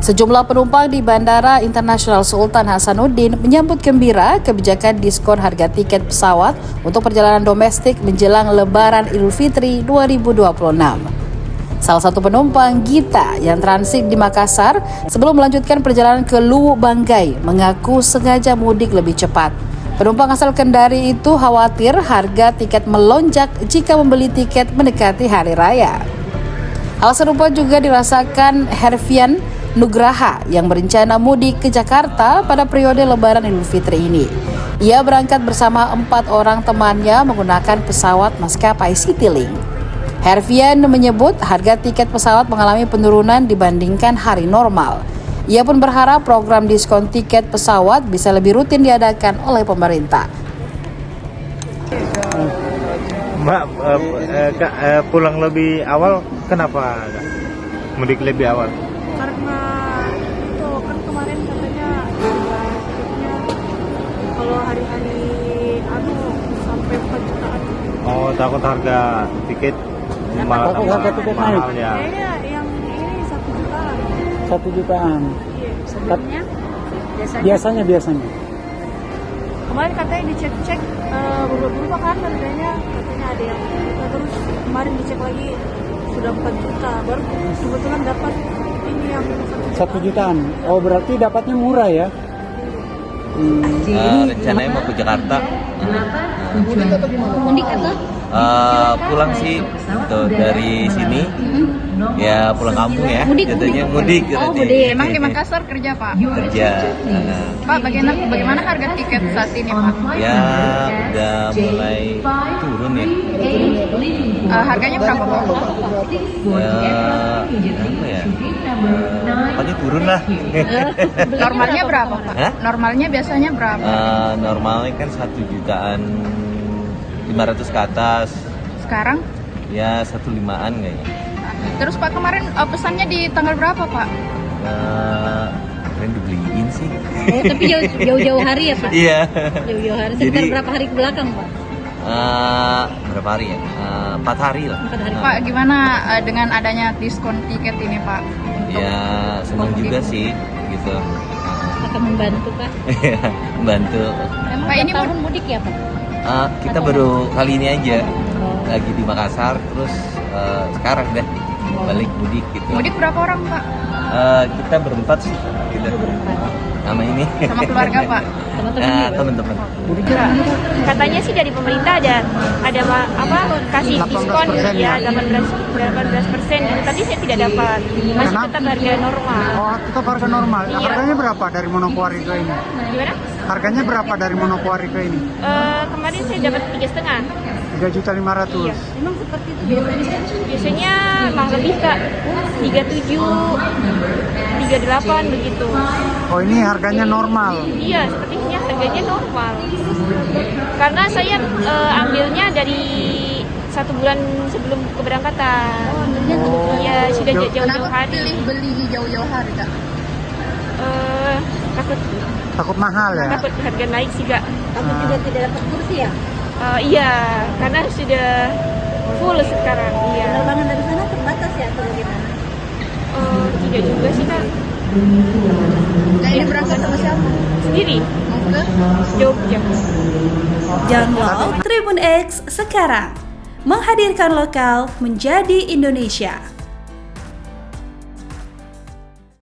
Sejumlah penumpang di Bandara Internasional Sultan Hasanuddin menyambut gembira kebijakan diskon harga tiket pesawat untuk perjalanan domestik menjelang Lebaran Idul Fitri 2026. Salah satu penumpang, Gita, yang transit di Makassar sebelum melanjutkan perjalanan ke Luwu Banggai, mengaku sengaja mudik lebih cepat. Penumpang asal Kendari itu khawatir harga tiket melonjak jika membeli tiket mendekati hari raya. Hal serupa juga dirasakan Hervian Nugraha yang berencana mudik ke Jakarta pada periode Lebaran Idul Fitri ini. Ia berangkat bersama 4 orang temannya menggunakan pesawat maskapai Citylink. Hervian menyebut harga tiket pesawat mengalami penurunan dibandingkan hari normal. Ia pun berharap program diskon tiket pesawat bisa lebih rutin diadakan oleh pemerintah. Mbak, pulang lebih awal kenapa mudik lebih awal? Karena itu kan kemarin katanya tiketnya kalau hari-hari sampai 4 jutaan. Oh, takut harga tiket mahal ya. Kayaknya yang ini 1 jutaan. 1 jutaan. Iya, sebelumnya Biasanya. kemarin katanya dicek-cek berubah-ubah kan harganya, katanya ada yang terus kemarin dicek lagi sudah 4 juta, baru kebetulan dapat ini yang 1 jutaan. Oh, berarti dapatnya murah ya? Rencananya mau ke Jakarta. Mudik atau? Pulang sih tuh, dari sini ya pulang kampung ya. Jatuhnya mudik. Oh, mudik. Emang di Makassar kerja, Pak? Kerja. Pak, bagaimana harga tiket saat ini, Pak? Ya udah mulai turun ya. Harganya berapa, Pak? Apa ya? Pokoknya turun lah. Normalnya berapa, Pak? Hah? Normalnya biasanya berapa? Normalnya kan 1.500.000 ke atas. Sekarang? Ya 1.500.000 kayaknya. Terus Pak kemarin pesannya di tanggal berapa, Pak? Keren dibeliin sih. Oh, tapi jauh-jauh hari ya, Pak? Iya. Jauh-jauh hari. Sekitar berapa hari ke belakang, Pak? Berapa hari ya? 4 hari lah. 4 hari. Pak, gimana dengan adanya diskon tiket ini, Pak? Ya senang juga sih gitu. Akan membantu, Pak. Membantu. Pak, ini tahun mudik ya, Pak? Kita baru kali ini aja lagi di Makassar, terus sekarang deh balik mudik gitu. Mudik berapa orang, Pak? Kita berempat sih gitu. Sama ini. Sama keluarga, Pak? Teman-teman. katanya sih dari pemerintah ada kasih diskon ya 18% tapi saya tidak dapat, masih tetap harga normal. Oh, tetap harga normal. Iya. Harganya berapa dari Manokwari ke ini? Gimana? Harganya berapa dari Manokwari ke ini? Kemarin saya dapat 3,5. 3.500.000. Iya. Memang seperti itu biasanya. Biasanya emang lebih Kak, 37, 38 begitu. Oh, ini harganya normal. Iya, sepertinya harganya normal. Karena saya ambilnya dari 1 bulan sebelum keberangkatan. Iya, sudah jauh-jauh hari. beli jauh-jauh hari, Kak? Takut mahal ya? Takut harga naik sih Kak. Takut juga tidak dapat kursi ya? Iya, karena sudah full sekarang. Iya. Penerbangan dari sana terbatas ya atau bagaimana? Tidak juga sih Kak. Nah, ini berangkat sama siapa? Sendiri. Mau ke? Jogja. Download Tribun X sekarang, menghadirkan lokal menjadi Indonesia.